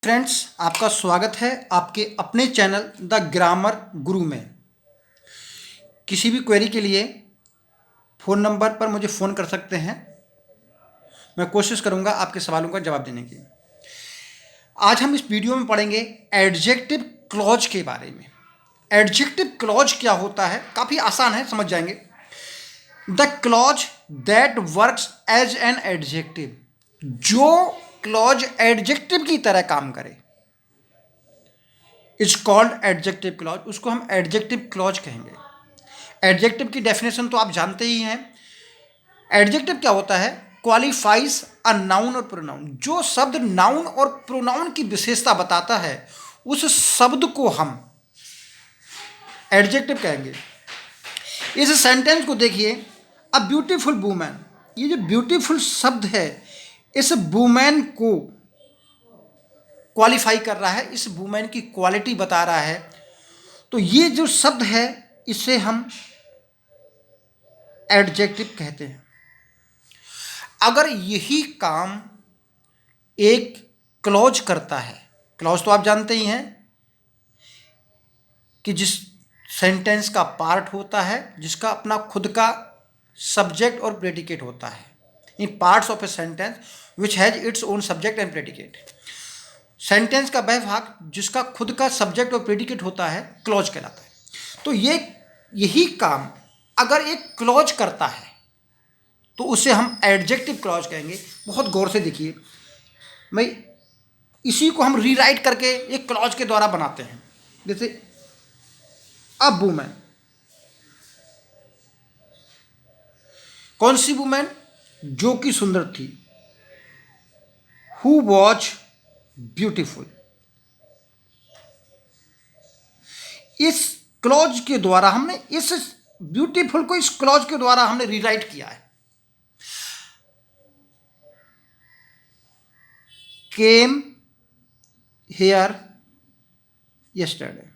Friends, आपका स्वागत है आपके अपने चैनल द ग्रामर गुरु में। किसी भी क्वेरी के लिए फ़ोन नंबर पर मुझे फ़ोन कर सकते हैं। मैं कोशिश करूंगा आपके सवालों का जवाब देने की। आज हम इस वीडियो में पढ़ेंगे एडजेक्टिव क्लॉज के बारे में। एडजेक्टिव क्लॉज क्या होता है, काफ़ी आसान है, समझ जाएंगे। The clause that works as an adjective, जो क्लॉज एडजेक्टिव की तरह काम करे, इज कॉल्ड एडजेक्टिव क्लॉज। उसको हम एडजेक्टिव क्लॉज कहेंगे। एडजेक्टिव की डेफिनेशन तो आप जानते ही हैं। एडजेक्टिव क्या होता है? क्वालिफाइज अ नाउन और प्रोनाउन। जो शब्द नाउन और प्रोनाउन की विशेषता बताता है, उस शब्द को हम एडजेक्टिव कहेंगे। इस सेंटेंस को देखिए, अ ब्यूटीफुल वुमेन। ये जो ब्यूटीफुल शब्द है, इस वुमेन को क्वालिफाई कर रहा है, इस वुमेन की क्वालिटी बता रहा है। तो ये जो शब्द है, इसे हम एडजेक्टिव कहते हैं। अगर यही काम एक क्लॉज करता है, क्लॉज तो आप जानते ही हैं कि जिस सेंटेंस का पार्ट होता है, जिसका अपना खुद का सब्जेक्ट और प्रेडिकेट होता है। In parts of a sentence which has its own subject and predicate. Sentence का वह भाग जिसका खुद का सब्जेक्ट और प्रेडिकेट होता है, क्लॉज कहलाता है। तो यही काम अगर एक क्लॉज करता है, तो उसे हम एडजेक्टिव क्लॉज कहेंगे। बहुत गौर से देखिए, मैं इसी को हम रीराइट करके एक क्लॉज के द्वारा बनाते हैं। जैसे अब वुमेन, कौन सी वुमेन? जो कि सुंदर थी। Who was beautiful. इस क्लॉज के द्वारा हमने इस ब्यूटीफुल को इस क्लॉज के द्वारा हमने रीराइट किया है। Came here yesterday.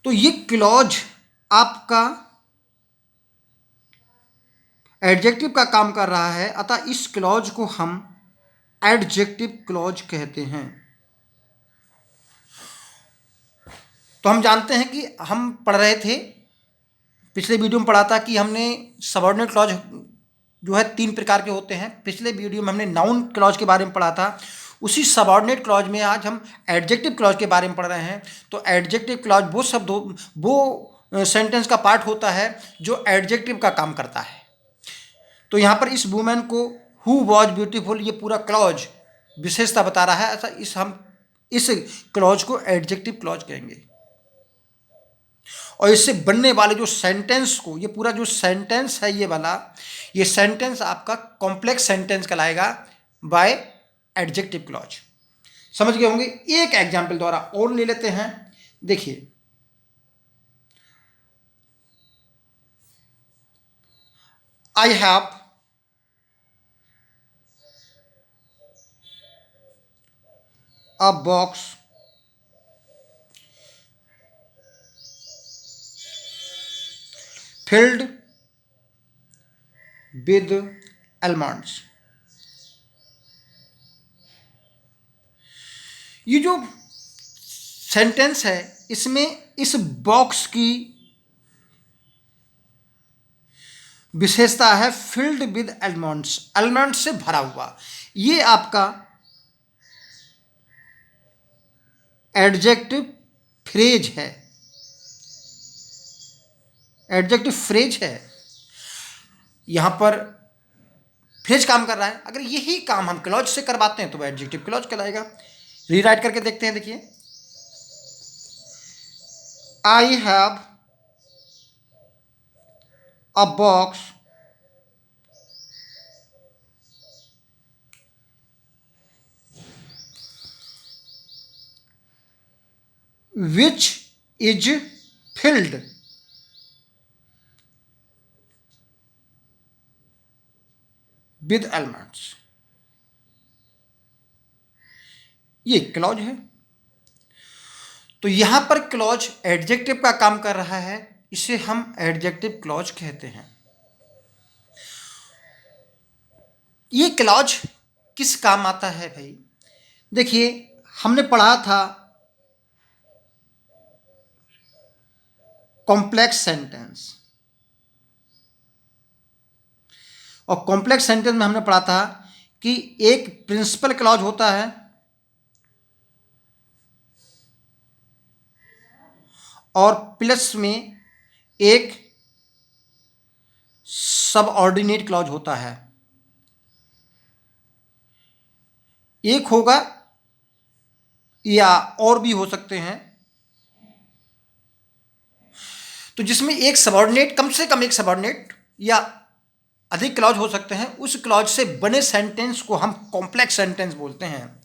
तो ये क्लॉज आपका एडजेक्टिव का काम कर रहा है, अतः इस क्लॉज को हम एडजेक्टिव क्लॉज कहते हैं। तो हम जानते हैं कि हम पढ़ रहे थे, पिछले वीडियो में पढ़ा था कि हमने सबऑर्डिनेट क्लॉज जो है 3 प्रकार के होते हैं। पिछले वीडियो में हमने नाउन क्लॉज के बारे में पढ़ा था। उसी सबऑर्डिनेट क्लॉज में आज हम एडजेक्टिव क्लॉज के बारे में पढ़ रहे हैं। तो एडजेक्टिव क्लॉज वो सेंटेंस का पार्ट होता है जो एडजेक्टिव का काम करता है। तो यहाँ पर इस वुमेन को हु वॉज ब्यूटीफुल, ये पूरा क्लॉज विशेषता बता रहा है। ऐसा हम इस क्लॉज को एडजेक्टिव क्लॉज कहेंगे। और इससे बनने वाले जो सेंटेंस को, ये पूरा जो सेंटेंस है ये वाला, ये सेंटेंस आपका कॉम्प्लेक्स सेंटेंस कहलाएगा बाय एडजेक्टिव क्लॉज। समझ गए होंगे। एक एग्जाम्पल द्वारा और ले लेते हैं। देखिए, I have a box filled with almonds। ये जो सेंटेंस है, इसमें इस बॉक्स की विशेषता है फिल्ड विद almonds, almonds से भरा हुआ। ये आपका एडजेक्टिव फ्रेज है, एडजेक्टिव फ्रेज है। यहां पर फ्रेज काम कर रहा है। अगर यही काम हम क्लॉज से करवाते हैं तो वह एडजेक्टिव क्लॉज कहलाएगा। रीराइट करके देखते हैं। देखिए, I have a box which is filled with almonds। ये क्लॉज है। तो यहां पर क्लॉज एडजेक्टिव का काम कर रहा है, इसे हम एडजेक्टिव क्लॉज कहते हैं। ये क्लॉज किस काम आता है भाई? देखिए, हमने पढ़ा था कॉम्प्लेक्स सेंटेंस, और कॉम्प्लेक्स सेंटेंस में हमने पढ़ा था कि एक प्रिंसिपल क्लॉज होता है और प्लस में एक सबऑर्डिनेट क्लॉज होता है। एक होगा या और भी हो सकते हैं, तो जिसमें एक सबऑर्डिनेट, कम से कम एक सबऑर्डिनेट या अधिक क्लॉज हो सकते हैं, उस क्लॉज से बने सेंटेंस को हम कॉम्प्लेक्स सेंटेंस बोलते हैं।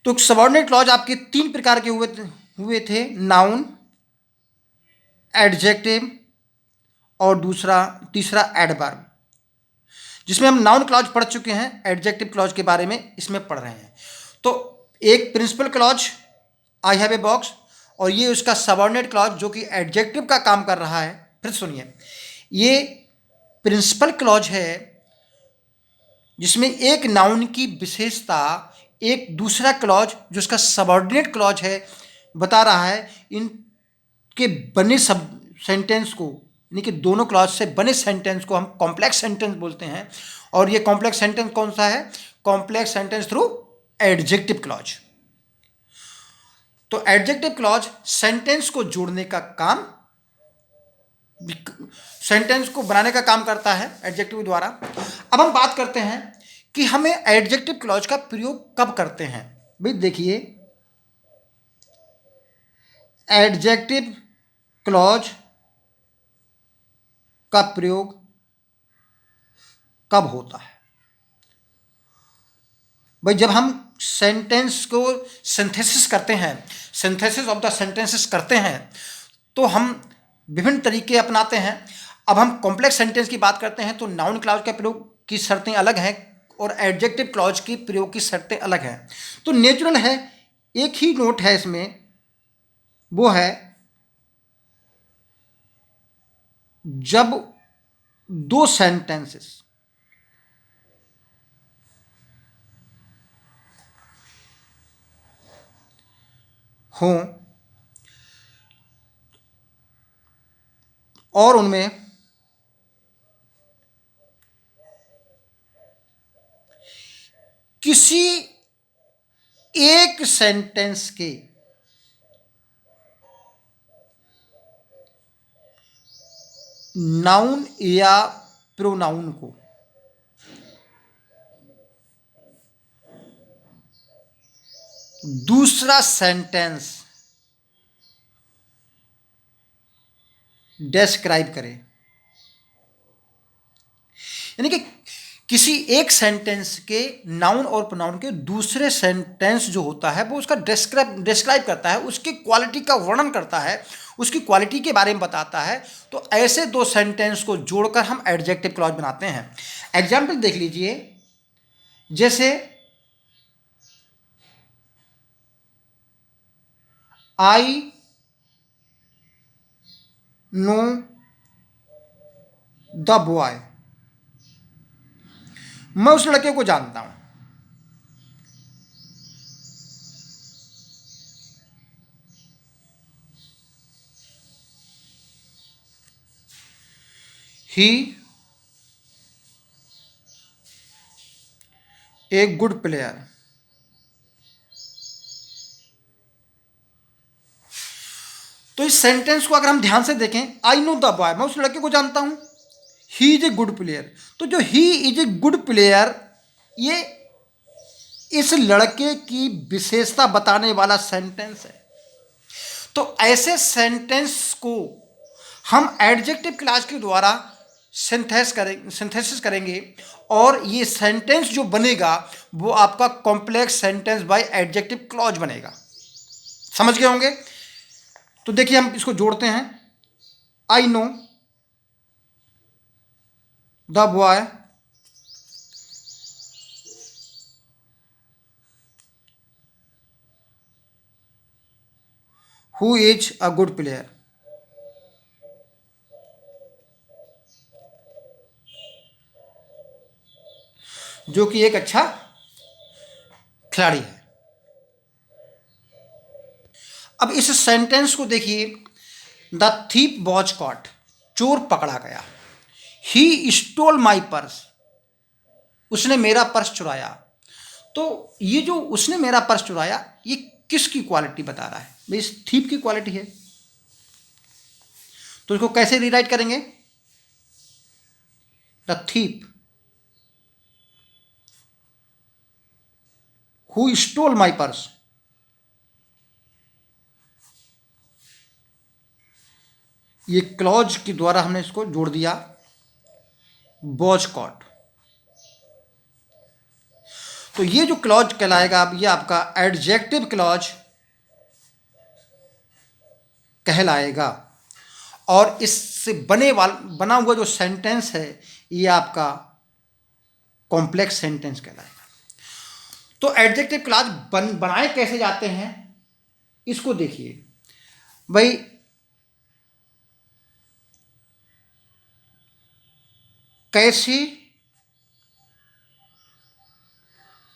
तो सबऑर्डिनेट क्लॉज आपके तीन प्रकार के हुए थे, नाउन, एडजेक्टिव और तीसरा एडवर्ब। जिसमें हम नाउन क्लॉज पढ़ चुके हैं, एडजेक्टिव क्लॉज के बारे में इसमें पढ़ रहे हैं। तो एक principal clause, I have a box, और ये उसका सबऑर्डिनेट क्लॉज जो कि एडजेक्टिव का काम कर रहा है। फिर सुनिए, ये प्रिंसिपल क्लॉज है जिसमें एक नाउन की विशेषता एक दूसरा क्लॉज जो उसका सबऑर्डिनेट क्लॉज है बता रहा है। इनके बने सब सेंटेंस को, यानी कि दोनों क्लॉज से बने सेंटेंस को हम कॉम्प्लेक्स सेंटेंस बोलते हैं। और ये कॉम्प्लेक्स सेंटेंस कौन सा है? Complex sentence through adjective clause. तो एडजेक्टिव क्लॉज सेंटेंस को जोड़ने का काम, सेंटेंस को बनाने का काम करता है एडजेक्टिव द्वारा। अब हम बात करते हैं कि हमें एडजेक्टिव क्लॉज का प्रयोग कब करते हैं। भाई देखिए, एडजेक्टिव क्लॉज का प्रयोग कब होता है? भाई जब हम सेंटेंस को सिंथेसिस करते हैं, सिंथेसिस ऑफ द सेंटेंसेस करते हैं, तो हम विभिन्न तरीके अपनाते हैं। अब हम कॉम्प्लेक्स सेंटेंस की बात करते हैं तो नाउन क्लॉज के प्रयोग की शर्तें अलग हैं और एडजेक्टिव क्लॉज की प्रयोग की शर्तें अलग हैं। तो नेचुरल है, एक ही नोट है इसमें, वो है जब दो सेंटेंसेस हों और उनमें किसी एक सेंटेंस के नाउन या प्रोनाउन को दूसरा सेंटेंस डिस्क्राइब करे, यानी कि किसी एक सेंटेंस के नाउन और प्रोनाउन के दूसरे सेंटेंस जो होता है वो उसका डिस्क्राइब करता है, उसकी क्वालिटी का वर्णन करता है, उसकी क्वालिटी के बारे में बताता है। तो ऐसे दो सेंटेंस को जोड़कर हम एडजेक्टिव क्लॉज बनाते हैं। एग्जाम्पल देख लीजिए, जैसे आई नो द बॉय, मैं उस लड़के को जानता हूं। ही ए गुड प्लेयर। तो इस सेंटेंस को अगर हम ध्यान से देखें, आई नो द बॉय, मैं उस लड़के को जानता हूं, he is a good player. तो जो he is a good player, ये इस लड़के की विशेषता बताने वाला सेंटेंस है। तो ऐसे सेंटेंस को हम एडजेक्टिव क्लॉज के द्वारा सिंथेसिस करेंगे और ये सेंटेंस जो बनेगा वो आपका complex sentence by adjective clause बनेगा। समझ गए होंगे? तो देखिए, हम इसको जोड़ते हैं। I know the boy who is a good player. जो कि एक अच्छा खिलाड़ी है। अब इस सेंटेंस को देखिए, द थीप वॉज कॉट, चोर पकड़ा गया। ही स्टोल माई पर्स, उसने मेरा पर्स चुराया। तो ये जो उसने मेरा पर्स चुराया, ये किसकी क्वालिटी बता रहा है? भाई इस थीप की क्वालिटी है। तो इसको कैसे रीराइट करेंगे? The thief who stole my purse, ये क्लॉज के द्वारा हमने इसको जोड़ दिया, वॉज कॉट। तो ये जो क्लॉज कहलाएगा, अब ये आपका एडजेक्टिव क्लॉज कहलाएगा। और इससे बना हुआ जो सेंटेंस है, ये आपका कॉम्प्लेक्स सेंटेंस कहलाएगा। तो एडजेक्टिव क्लॉज बनाए कैसे जाते हैं, इसको देखिए भाई। कैसे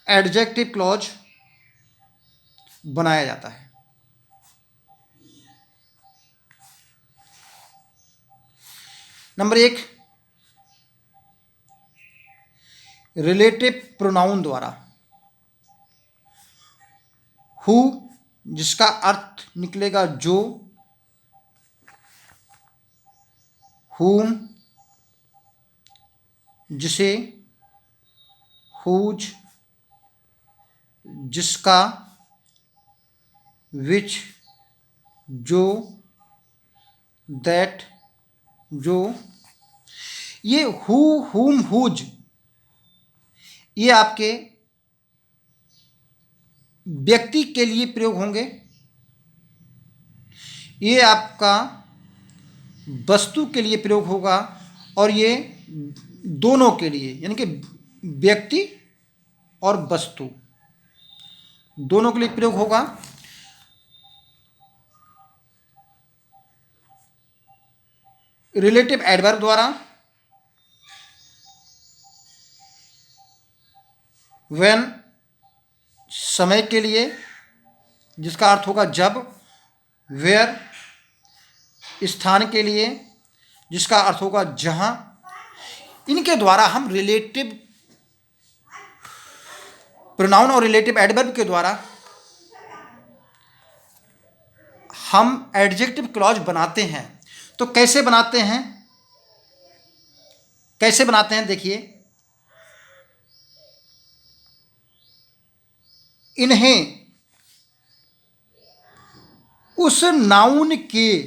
एडजेक्टिव क्लॉज बनाया जाता है? नंबर 1, रिलेटिव प्रोनाउन द्वारा। हु, जिसका अर्थ निकलेगा जो, whom, जिसे, whose, जिसका, which, जो, that, जो। ये who, whom, whose, ये आपके व्यक्ति के लिए प्रयोग होंगे। ये आपका वस्तु के लिए प्रयोग होगा, और ये दोनों के लिए, यानी कि व्यक्ति और वस्तु दोनों के लिए प्रयोग होगा। रिलेटिव एडवर्ब द्वारा, व्हेन, समय के लिए, जिसका अर्थ होगा जब। वेयर, स्थान के लिए, जिसका अर्थ होगा जहां। इनके द्वारा हम रिलेटिव प्रोनाउन और रिलेटिव एडवर्ब के द्वारा हम एडजेक्टिव क्लॉज बनाते हैं। तो कैसे बनाते हैं? कैसे बनाते हैं देखिए, इन्हें उस नाउन के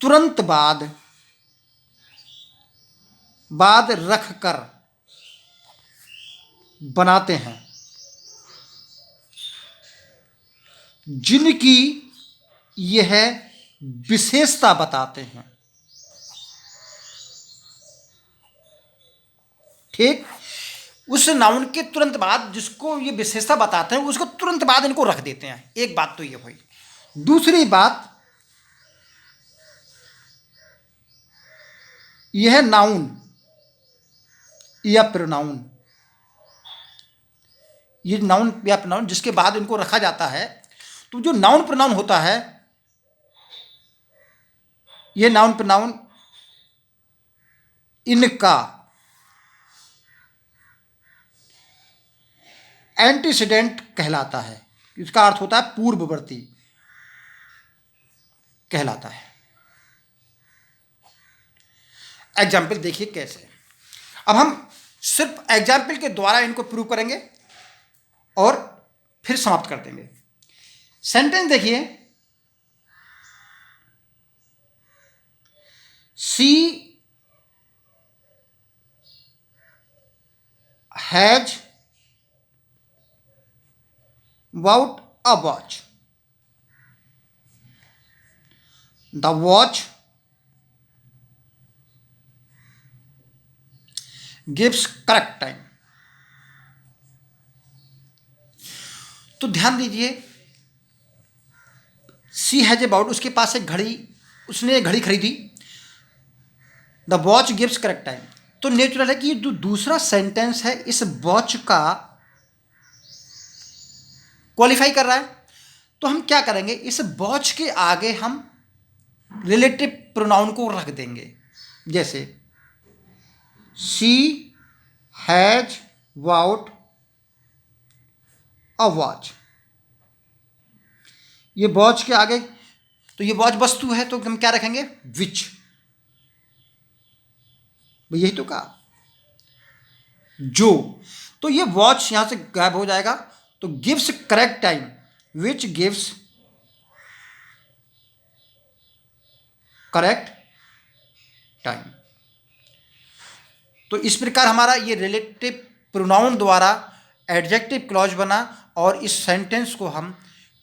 तुरंत बाद रखकर बनाते हैं, जिनकी यह विशेषता बताते हैं। ठीक, उस नाउन के तुरंत बाद जिसको ये विशेषता बताते हैं, उसको तुरंत बाद इनको रख देते हैं। एक बात तो ये हुई। दूसरी बात, यह नाउन या प्रोनाउन, ये नाउन या प्रोनाउन जिसके बाद इनको रखा जाता है, तो जो नाउन प्रोनाउन होता है, ये नाउन प्रोनाउन इनका एंटीसीडेंट कहलाता है। इसका अर्थ होता है पूर्ववर्ती कहलाता है। एग्जाम्पल देखिए कैसे। अब हम सिर्फ एग्जाम्पल के द्वारा इनको प्रूव करेंगे और फिर समाप्त कर देंगे। सेंटेंस देखिए, she has bought a watch. The watch gives correct time. तो ध्यान दीजिए, सी हैज अबाउट, उसके पास एक घड़ी, उसने एक घड़ी खरीदी। The watch gives correct time, तो नेचुरल है कि ये जो दूसरा सेंटेंस है इस वॉच का क्वालिफाई कर रहा है। तो हम क्या करेंगे, इस वॉच के आगे हम रिलेटिव प्रोनाउन को रख देंगे। जैसे she has bought a watch, ये वॉच के आगे, तो ये वॉच वस्तु है तो हम क्या रखेंगे, विच। यही तो कहा, जो। तो ये वॉच यहां से गायब हो जाएगा, तो gives correct time, which gives correct time. तो इस प्रकार हमारा ये रिलेटिव प्रोनाउन द्वारा एडजेक्टिव क्लॉज बना और इस सेंटेंस को हम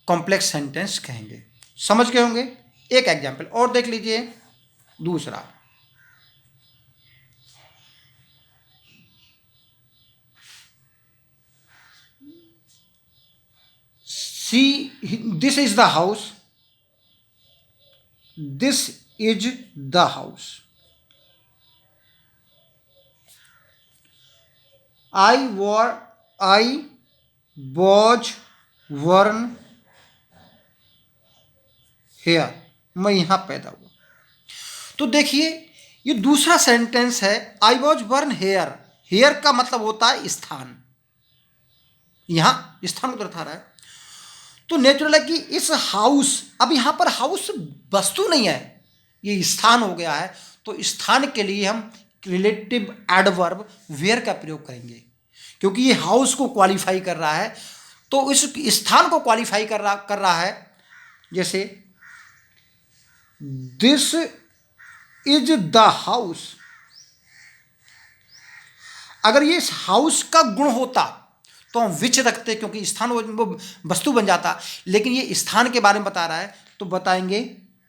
कॉम्प्लेक्स सेंटेंस कहेंगे। समझ गए होंगे। एक एग्जाम्पल और देख लीजिए, दूसरा, see, this is the house, this is the house. I was born here, मैं यहां पैदा हुआ। तो देखिए ये दूसरा सेंटेंस है, I was burn hair. Hair का मतलब होता है स्थान, यहां स्थान को दर्शा रहा है। तो नेचुरल है कि इस हाउस, अब यहां पर हाउस वस्तु नहीं है, ये स्थान हो गया है। तो स्थान के लिए हम रिलेटिव एडवर्ब वेयर का प्रयोग करेंगे, क्योंकि ये हाउस को क्वालिफाई कर रहा है, तो इस स्थान को क्वालिफाई कर रहा है। जैसे दिस इज द हाउस, अगर ये इस हाउस का गुण होता तो हम विच रखते, क्योंकि स्थान वो वस्तु बन जाता, लेकिन ये स्थान के बारे में बता रहा है तो बताएंगे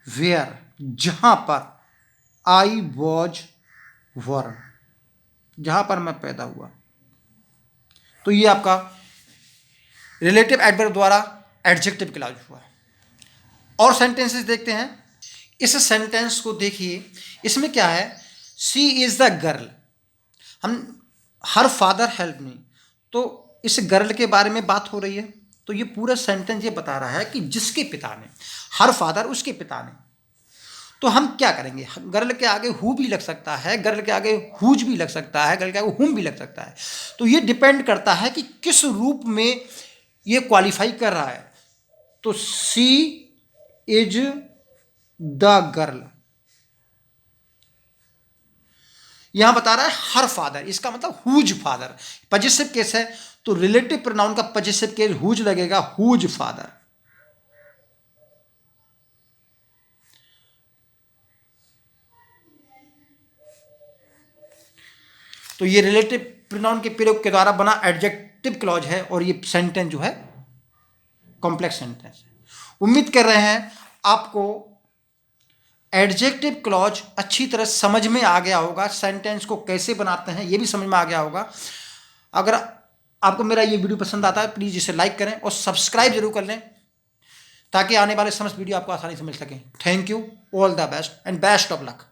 वेयर, जहां पर आई वॉज वर्न, जहां पर मैं पैदा हुआ। तो ये आपका रिलेटिव एडवर्ब द्वारा एडजेक्टिव क्लॉज हुआ। और सेंटेंसेस देखते हैं। इस सेंटेंस को देखिए, इसमें क्या है, शी इज द गर्ल, हम हर फादर हेल्प मी, तो इस गर्ल के बारे में बात हो रही है। तो ये पूरा सेंटेंस ये बता रहा है कि जिसके पिता ने, हर फादर उसके पिता ने। तो हम क्या करेंगे, गर्ल के आगे हु भी लग सकता है, गर्ल के आगे हुज भी लग सकता है, गर्ल के आगे हुम भी लग सकता है। तो ये डिपेंड करता है कि किस रूप में ये क्वालिफाई कर रहा है। तो शी इज द गर्ल, यहां बता रहा है हर फादर, इसका मतलब हुज फादर, पजेसिव केस है, तो रिलेटिव प्रोनाउन का पजेसिव केस हुज लगेगा, हुज फादर। तो ये रिलेटिव प्रोनाउन के प्रयोग के द्वारा बना एडजेक्टिव क्लॉज है, और ये सेंटेंस जो है कॉम्प्लेक्स सेंटेंस है। उम्मीद कर रहे हैं आपको एडजेक्टिव क्लॉज अच्छी तरह समझ में आ गया होगा, सेंटेंस को कैसे बनाते हैं ये भी समझ में आ गया होगा। अगर आपको मेरा ये वीडियो पसंद आता है प्लीज़ इसे लाइक करें और सब्सक्राइब जरूर कर लें, ताकि आने वाले समस्त वीडियो आपको आसानी से मिल सकें। Thank you, all the best and best of luck.